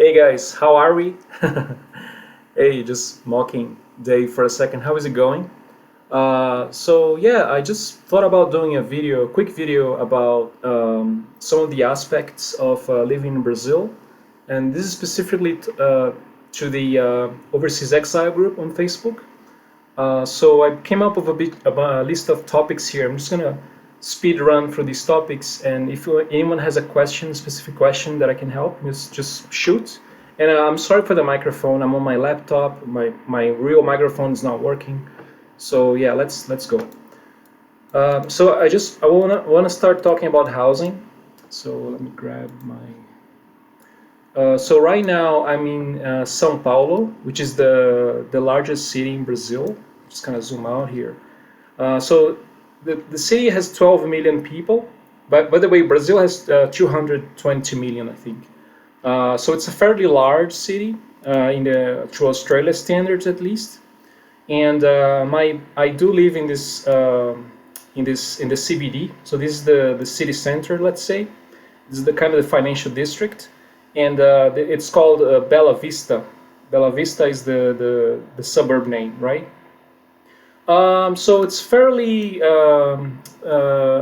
Hey guys, how are we? Hey, just mocking Dave for a second. How is it going? So yeah, I just thought about doing a quick video about some of the aspects of living in Brazil, and this is specifically to the Overseas Exile group on Facebook. So I came up with a list of topics here. I'm just gonna speed run through these topics, and if anyone has a question, specific question that I can help, just shoot. And I'm sorry for the microphone. I'm on my laptop. My real microphone is not working. So yeah, let's go. So I wanna start talking about housing. So let me grab my. So right now I'm in São Paulo, which is the largest city in Brazil. Just kind of zoom out here. So the city has 12 million people, but by the way, Brazil has 220 million, I think. So it's a fairly large city in the to Australia standards at least. And my I do live in in the CBD. So this is the city center, let's say. This is the kind of the financial district, and it's called Bela Vista. Bela Vista is the suburb name, right? So it's fairly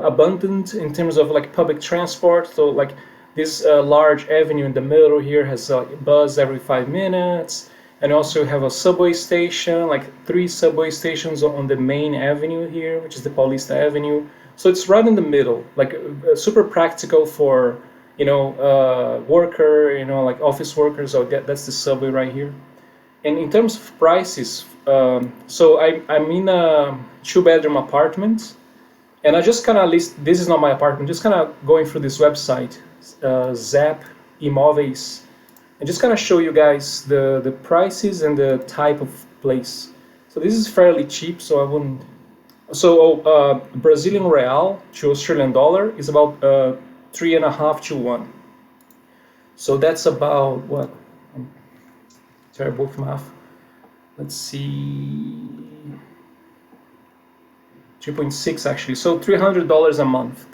abundant in terms of like public transport. So like this large avenue in the middle here has a bus every 5 minutes, and also have a subway station, like three subway stations on the main avenue here, which is the Paulista Avenue. So it's right in the middle, like super practical for worker, like office workers. So that's the subway right here. And in terms of prices, so I'm in a two-bedroom apartment, and I just kind of list. This is not my apartment. Just kind of going through this website, Zap Imóveis, and just kind of show you guys the prices and the type of place. So this is fairly cheap. So I wouldn't. So Brazilian real to Australian dollar is about 3.5 to 1. So that's about what? Terrible with math. Let's see, 3.6 actually. So $300 a month.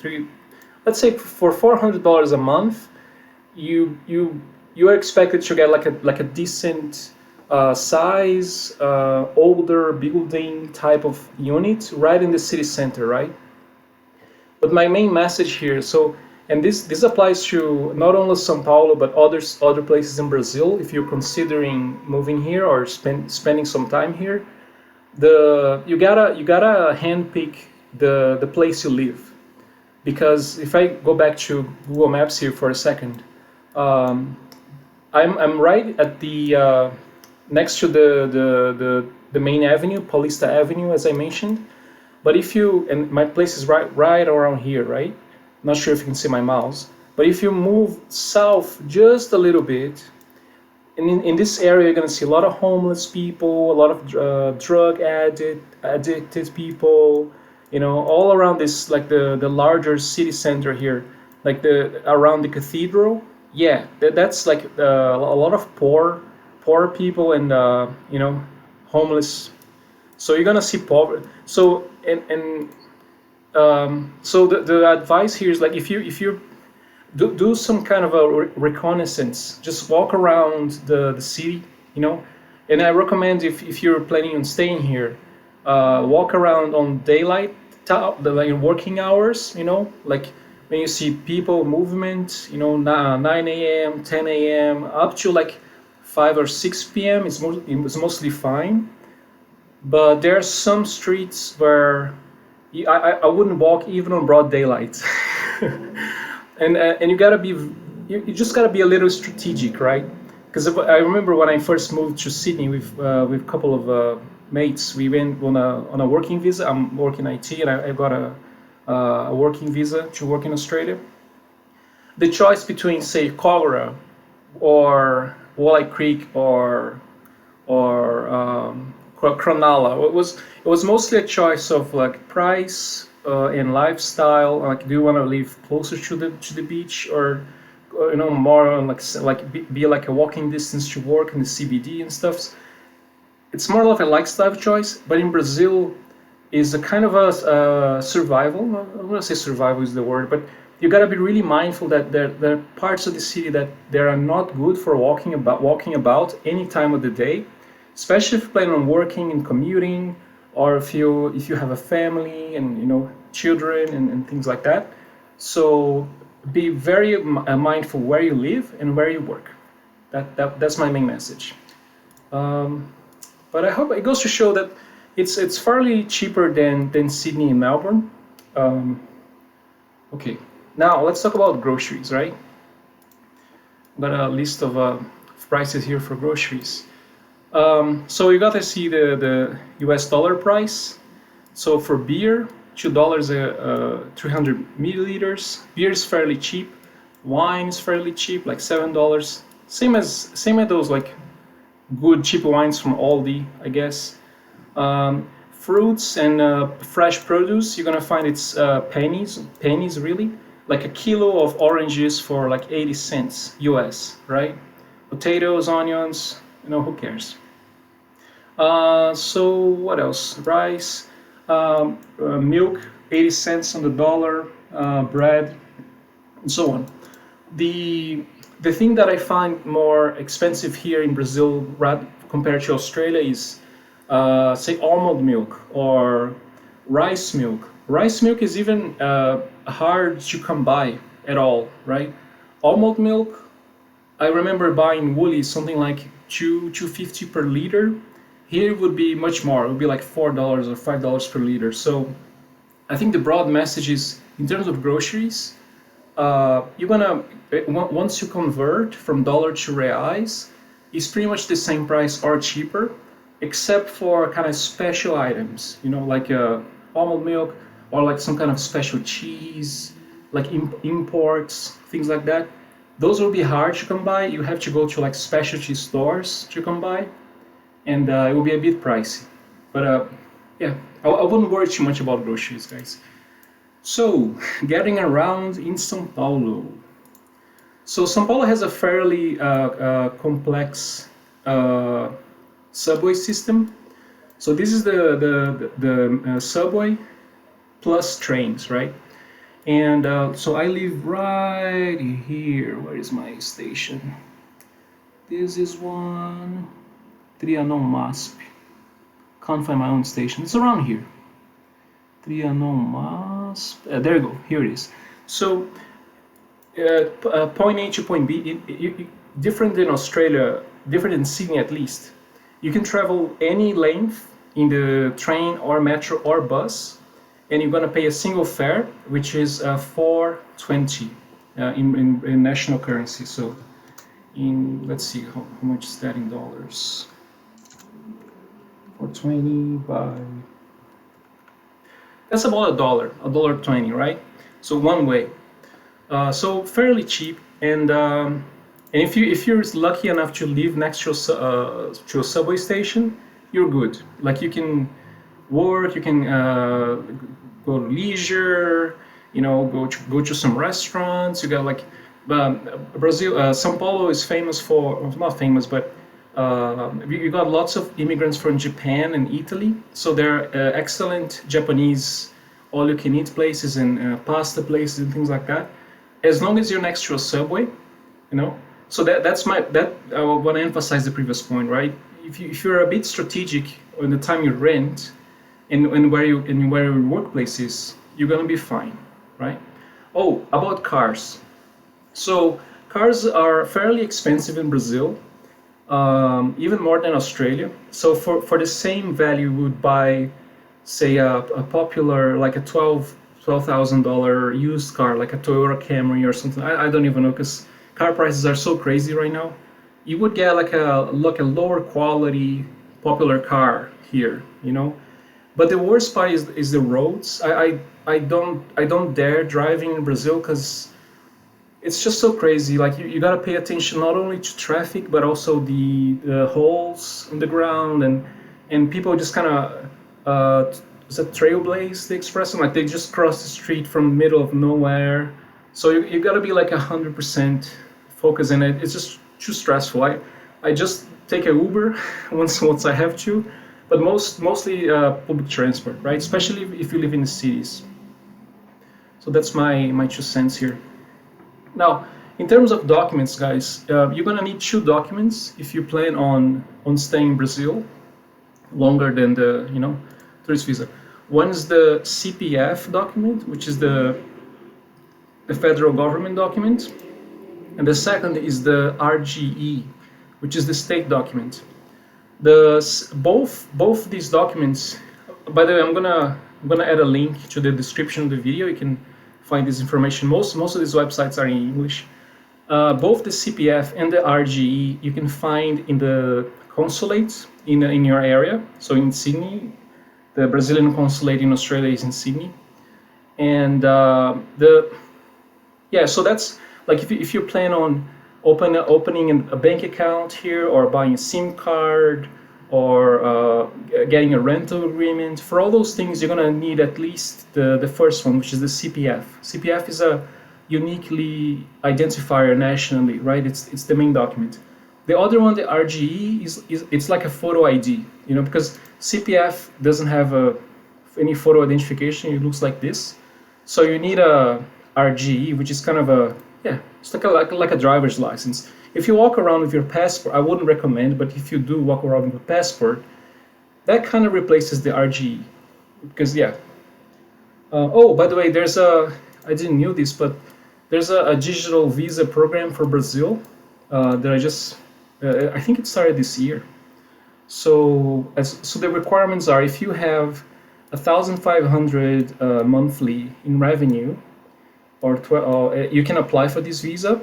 Let's say for $400 a month, you are expected to get like a decent size, older building type of unit right in the city center, right? But my main message here, and this applies to not only São Paulo but other places in Brazil. If you're considering moving here or spending some time here, you gotta handpick the place you live, because if I go back to Google Maps here for a second, um, I'm right at the next to the main avenue, Paulista Avenue, as I mentioned. But if you and my place is right around here, right? Not sure if you can see my mouse, but if you move south just a little bit, in this area, you're gonna see a lot of homeless people, a lot of drug addicted people, all around this, like the larger city center here, like the around the cathedral. Yeah, that's like a lot of poor people and homeless. So you're gonna see poverty. So so the advice here is like if you do some kind of a reconnaissance, just walk around the city, and I recommend if you're planning on staying here, walk around on daylight, like working hours, like when you see people movement, 9 a.m., 10 a.m., up to like 5 or 6 p.m. It's mostly fine. But there are some streets where I wouldn't walk even on broad daylight. And you just gotta be a little strategic, right? Because I remember when I first moved to Sydney with a couple of mates, we went on a working visa. I'm working IT, and I got a working visa to work in Australia. The choice between, say, Kogarah or Walleye Creek or Cronulla, it was mostly a choice of like price and lifestyle. Like, do you want to live closer to the beach, or more on be like a walking distance to work in the CBD and stuff? It's more of a lifestyle choice. But in Brazil, is a kind of a survival. I don't want to say survival is the word, but you gotta be really mindful that there are parts of the city that they are not good for walking about any time of the day, especially if you plan on working and commuting, or if you have a family and children and things like that. So be very mindful where you live and where you work. That's my main message. Um, but I hope it goes to show that it's fairly cheaper than Sydney and Melbourne. Um, okay, now let's talk about groceries, right? Got a list of prices here for groceries. So you got to see the US dollar price. So for beer, $2 a 300 milliliters. Beer is fairly cheap. Wine is fairly cheap, like $7. Same as those like good cheap wines from Aldi, I guess. Fruits and fresh produce, you're gonna find it's pennies really. Like a kilo of oranges for like 80 cents US, right? Potatoes, onions, who cares? So what else? Rice, milk, 80 cents on the dollar, bread, and so on. The thing that I find more expensive here in Brazil compared to Australia is, say, almond milk or rice milk. Rice milk is even hard to come by at all, right? Almond milk, I remember buying Woolies something like $2.50 per liter. Here it would be much more. It would be like $4 or $5 per liter. So I think the broad message is, in terms of groceries, you're gonna once you convert from dollar to reais, it's pretty much the same price or cheaper, except for kind of special items, like almond milk or like some kind of special cheese, like imports, things like that. Those will be hard to come by. You have to go to like specialty stores to come by, and it will be a bit pricey. But yeah, I wouldn't worry too much about groceries, guys. So, getting around in Sao Paulo. So Sao Paulo has a fairly complex subway system. So this is the subway plus trains, right? And so I live right here. Where is my station? This is one. Trianon MASP. Can't find my own station. It's around here. Trianon MASP. There you go. Here it is. So point A to point B, different than Australia, different than Sydney at least. You can travel any length in the train or metro or bus, and you're gonna pay a single fare, which is $4.20 in national currency. So, let's see how much is that in dollars. 420 by, that's about $1.20, right? So one way. So fairly cheap, and if you're lucky enough to live next to a subway station, you're good. Like you can work, you can go to leisure, go to some restaurants. You got like Brazil, Sao Paulo is famous for, well, not famous, but you got lots of immigrants from Japan and Italy. So there are excellent Japanese all-you-can-eat places and pasta places and things like that. As long as you're next to a subway, So that's I want to emphasize the previous point, right? If you're a bit strategic on the time you rent and where your workplace is, you're gonna be fine, right? Oh, about cars. So cars are fairly expensive in Brazil, even more than Australia. So for the same value, you would buy, say, a popular, like a $12,000 used car, like a Toyota Camry or something. I don't even know, because car prices are so crazy right now. You would get like a lower quality popular car here, But the worst part is the roads. I don't dare driving in Brazil because it's just so crazy. Like you gotta pay attention not only to traffic but also the holes in the ground, and people just kind of is that trailblaze the expression? Like they just cross the street from the middle of nowhere. So you gotta be like 100% focused in it. It's just too stressful. I just take a Uber once I have to, but mostly public transport, right? Especially if you live in the cities. So that's my 2 cents here. Now, in terms of documents, guys, you're gonna need 2 documents if you plan on staying in Brazil longer than the tourist visa. One is the CPF document, which is the federal government document, and the second is the RGE, which is the state document. Both these documents. By the way, I'm gonna add a link to the description of the video. You can find this information. Most of these websites are in English. Both the CPF and the RGE you can find in the consulate in your area. So in Sydney, the Brazilian consulate in Australia is in Sydney, and so that's like if you plan on opening a bank account here, or buying a SIM card, or getting a rental agreement. For all those things, you're gonna need at least the first one, which is the CPF. CPF is a uniquely identifier nationally, right? It's the main document. The other one, the RGE, is it's like a photo ID, because CPF doesn't have any photo identification. It looks like this. So you need a RGE, which is kind of it's like a driver's license. If you walk around with your passport, I wouldn't recommend, but if you do walk around with a passport, that kind of replaces the RGE. Because oh, by the way, I didn't know this, but there's a digital visa program for Brazil that I think it started this year. So the requirements are, if you have 1,500 monthly in revenue, you can apply for this visa,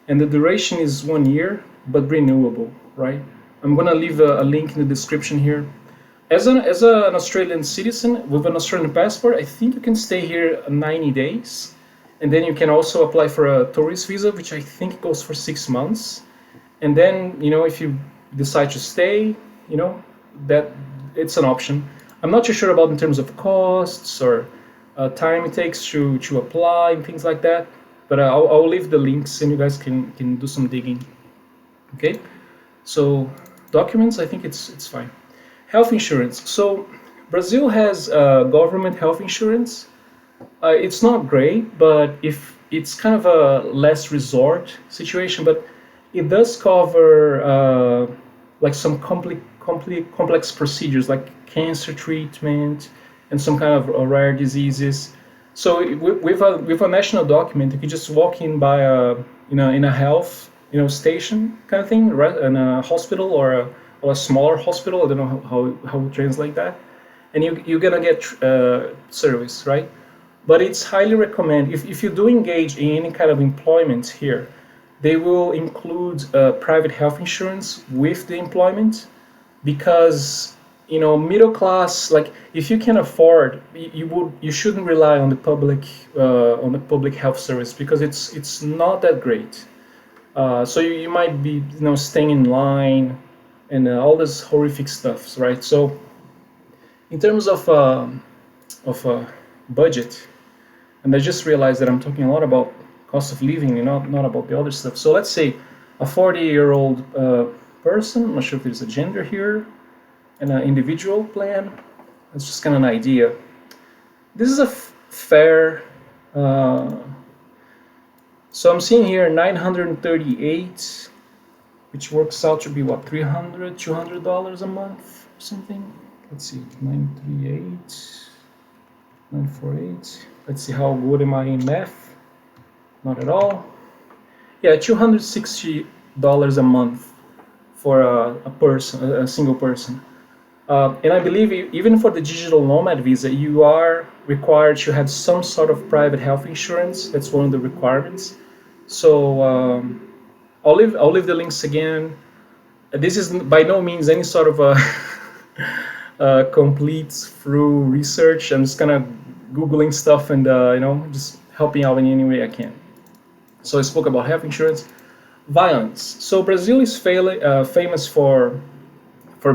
and the duration is 1 year, but renewable, right? I'm gonna leave a link in the description here. As an Australian citizen with an Australian passport, I think you can stay here 90 days, and then you can also apply for a tourist visa, which I think goes for 6 months. And then, if you decide to stay, that it's an option. I'm not too sure about in terms of costs or time it takes to apply and things like that, but I'll leave the links and you guys can do some digging. Okay, so documents, I think it's fine. Health insurance. So Brazil has government health insurance. It's not great, but if it's kind of a last resort situation, but it does cover like some complex procedures like cancer treatment and some kind of rare diseases. So with a national document, you can just walk in by in a health station kind of thing, right? In a hospital or a smaller hospital. I don't know how to translate that, and you're gonna get service, right? But it's highly recommended if you do engage in any kind of employment here, they will include private health insurance with the employment, because middle class, like if you can afford, you shouldn't rely on the public health service, because it's not that great. So you might be staying in line and all this horrific stuff, right? So in terms of budget, and I just realized that I'm talking a lot about cost of living and not about the other stuff. So let's say a 40-year-old person, I'm not sure if there's a gender here, and an individual plan. That's just kind of an idea. This is a fair. So I'm seeing here 938, which works out to be what, $200 a month or something. Let's see, 938, 948. Let's see, how good am I in math? Not at all. Yeah, $260 a month for a person, a single person. And I believe even for the Digital Nomad visa, you are required to have some sort of private health insurance. That's one of the requirements. So I'll leave the links again. This is by no means any sort of a complete through research. I'm just kind of Googling stuff and just helping out in any way I can. So I spoke about health insurance. Violence. So Brazil is famous for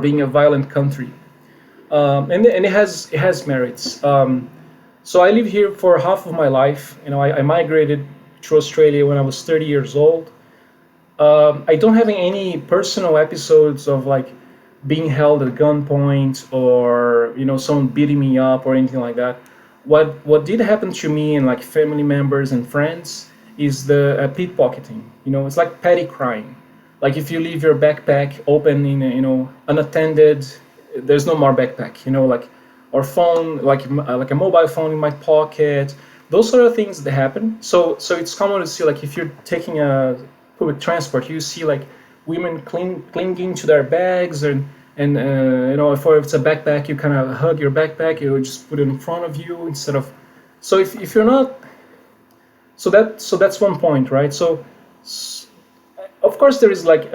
being a violent country, and it has merits. So I live here for half of my life. I migrated to Australia when I was 30 years old. I don't have any personal episodes of like being held at gunpoint or someone beating me up or anything like that. What did happen to me and like family members and friends is the pickpocketing. You know, it's like petty crime. Like if you leave your backpack open in unattended, there's no more backpack. You know, like or phone, like a mobile phone in my pocket. Those sort of things that happen. So it's common to see like if you're taking a public transport, you see like women clinging to their bags and if it's a backpack, you kind of hug your backpack, you just put it in front of you instead of. So if you're not, that's one point, right? So of course there is like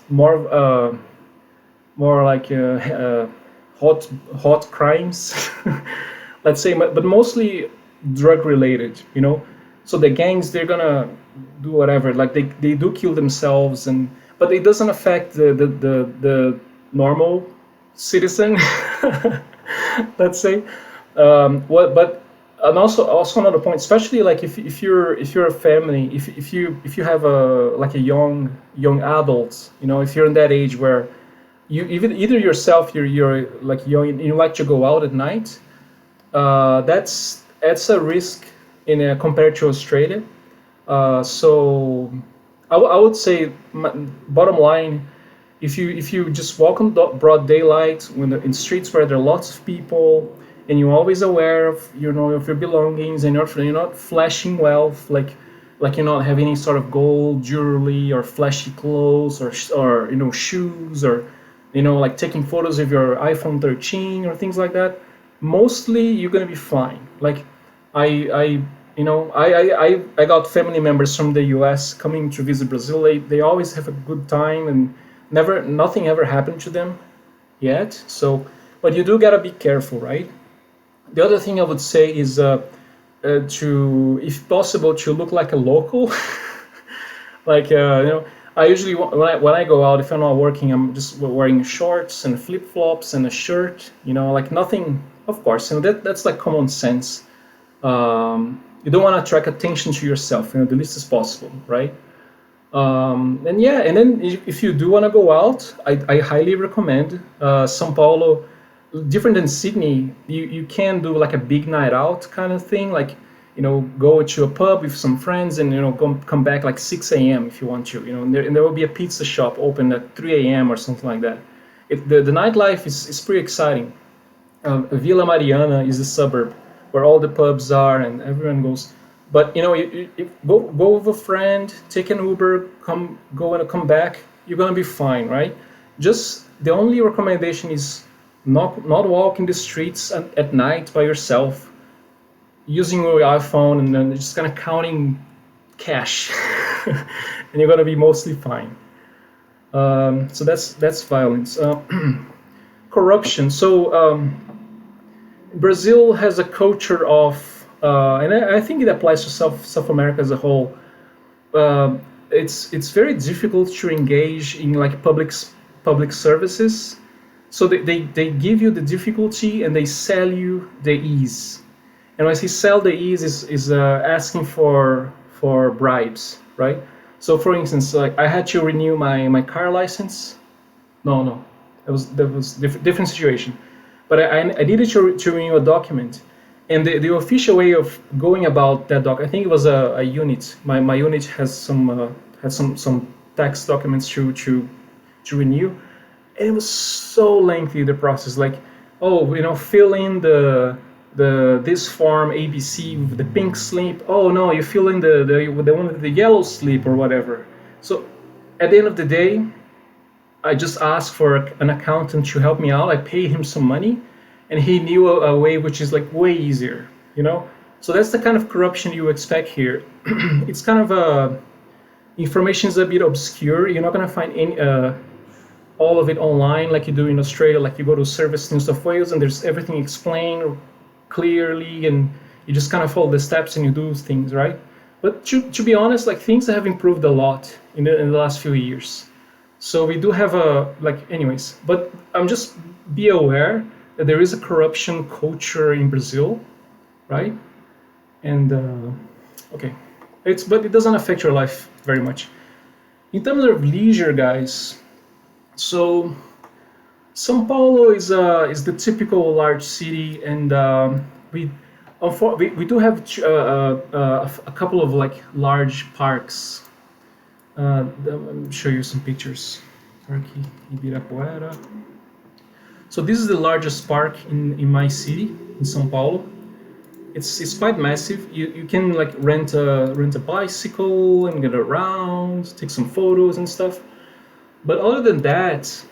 more more like hot crimes, let's say, but mostly drug related, you know. So the gangs, they're gonna do whatever, like they do kill themselves, and but it doesn't affect the normal citizen, let's say. What but and also another point, especially like if you're a family, if you have a like a young adult, you know, if you're in that age where you even either yourself, you're like young and you like to go out at night, that's a risk in compared to Australia. So I would say, bottom line, if you just walk on broad daylight when in streets where there are lots of people, and you're always aware of of your belongings, and you're not flashing wealth, like you're not having any sort of gold jewelry or flashy clothes or shoes, or like taking photos of your iPhone 13 or things like that, mostly you're gonna be fine. Like I got family members from the US coming to visit Brazil. They always have a good time, and nothing ever happened to them yet. So, but you do gotta be careful, right? The other thing I would say is to, if possible, to look like a local. Like I usually when I go out, if I'm not working, I'm just wearing shorts and flip flops and a shirt. Like nothing. Of course, that's like common sense. You don't want to attract attention to yourself, the least as possible, right? And yeah, and then if you do want to go out, I highly recommend Sao Paulo. Different than Sydney, you can do like a big night out kind of thing, like go to a pub with some friends and come back like 6 a.m. if you want to, and there will be a pizza shop open at 3 a.m. or something like that. The nightlife is pretty exciting. Villa Mariana is a suburb where all the pubs are and everyone goes. But you go with a friend, take an Uber, go and come back. You're gonna be fine, right? Just the only recommendation is not walk in the streets at night by yourself, using your iPhone and then just kind of counting cash, and you're gonna be mostly fine. So that's violence. Corruption. So Brazil has a culture of, and I think it applies to South America as a whole. It's very difficult to engage in like public services. So they give you the difficulty and they sell you the ease. And when I say sell the ease is asking for bribes, right? So for instance, like I had to renew my car license. No, that was different situation. But I needed to renew a document, and the official way of going about that I think it was a unit. My unit has some tax documents to renew, and it was so lengthy, the process. Like, oh, fill in the this form ABC with the pink slip. Oh no, you fill in the one with the yellow slip or whatever. So at the end of the day, I just asked for an accountant to help me out. I paid him some money, and he knew a way which is like way easier. So that's the kind of corruption you expect here. It's kind of information is a bit obscure. You're not gonna find any all of it online like you do in Australia. Like you go to Service New South Wales and there's everything explained clearly, and you just kind of follow the steps and you do things, right? But to be honest, like things have improved a lot in the last few years. So we do have anyways, but I'm just be aware that there is a corruption culture in Brazil, right? And okay, but it doesn't affect your life very much. In terms of leisure, guys, so São Paulo is the typical large city, and We do have a couple of like large parks. Let me show you some pictures. Turkey, Ibirapuera. So this is the largest park in my city, in Sao Paulo. It's quite massive. You can like rent a bicycle and get around, take some photos and stuff. But other than that,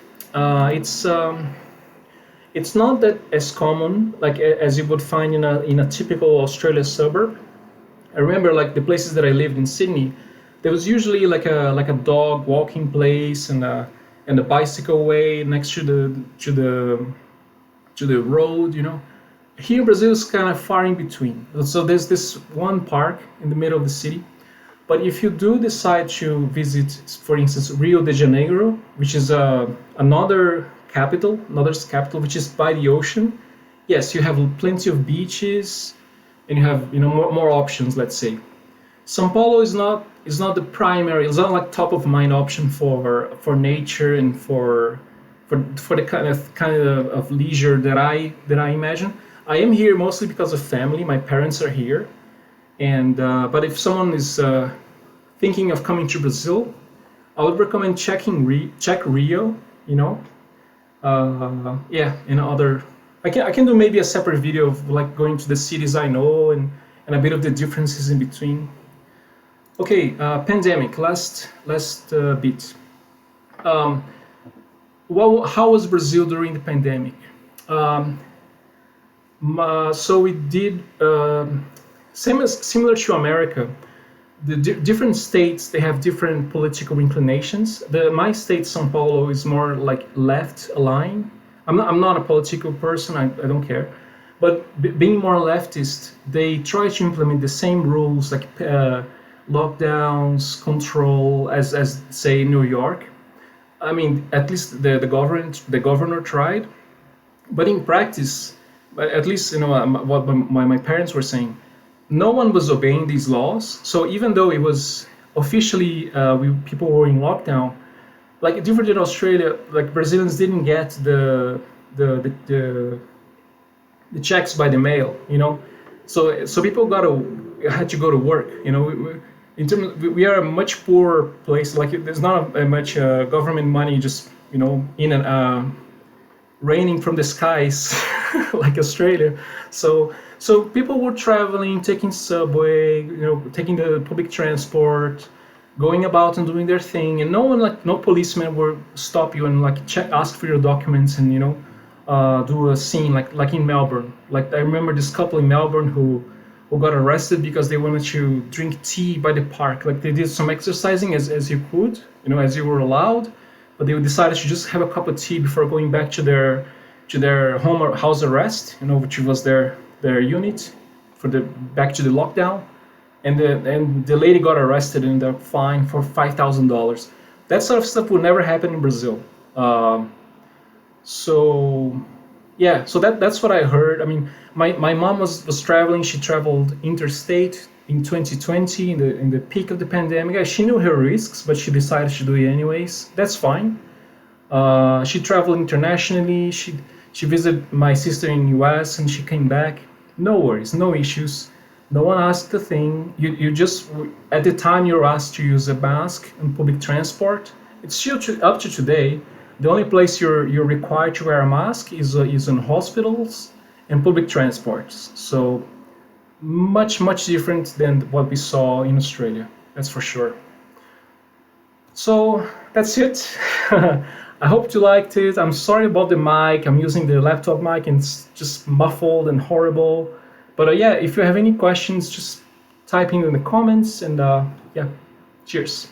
it's not that as common like as you would find in a typical Australia suburb. I remember like the places that I lived in Sydney, there was usually like a dog walking place and a bicycle way next to the road, you know. Here in Brazil is kind of far in between. So there's this one park in the middle of the city. But if you do decide to visit, for instance, Rio de Janeiro, which is another capital, which is by the ocean, yes, you have plenty of beaches, and you have more options. Let's say São Paulo is not the primary. It's not like top of mind option for nature and for the kind of leisure that I imagine. I am here mostly because of family. My parents are here, and but if someone is thinking of coming to Brazil, I would recommend check Rio. You know, yeah, and other. I can do maybe a separate video of like going to the cities I know and a bit of the differences in between. Okay, pandemic. Last bit. Um, how was Brazil during the pandemic? Um, so we did similar to America. The different states, they have different political inclinations. My state, São Paulo, is more like left aligned. I'm not a political person. I don't care, but being more leftist, they try to implement the same rules like lockdowns, control as say New York. I mean, at least the governor tried, but in practice, at least what my parents were saying, no one was obeying these laws. So even though it was officially people were in lockdown, like different in Australia, like Brazilians didn't get the checks by the mail, you know. So people had to go to work, you know. In terms, we are a much poorer place. Like there's not much government money just in and raining from the skies like Australia. So people were traveling, taking subway, taking the public transport, going about and doing their thing, and no policeman would stop you and like ask for your documents and do a scene like in Melbourne. Like I remember this couple in Melbourne who got arrested because they wanted to drink tea by the park. Like they did some exercising as you could, as you were allowed, but they decided to just have a cup of tea before going back to their home or house arrest, which was their unit for the back to the lockdown. And the lady got arrested and they're fined for $5,000. That sort of stuff would never happen in Brazil. So yeah, so that's what I heard. I mean, my mom was traveling. She traveled interstate in 2020 in the peak of the pandemic. She knew her risks, but she decided to do it anyways. That's fine. She traveled internationally. She visited my sister in US and she came back. No worries, no issues. No one asked a thing. You just at the time you're asked to use a mask in public transport. It's still up to today. The only place you're required to wear a mask is in hospitals and public transports. So much different than what we saw in Australia. That's for sure. So that's it. I hope you liked it. I'm sorry about the mic. I'm using the laptop mic and it's just muffled and horrible. But yeah, if you have any questions, just type in the comments and yeah, cheers.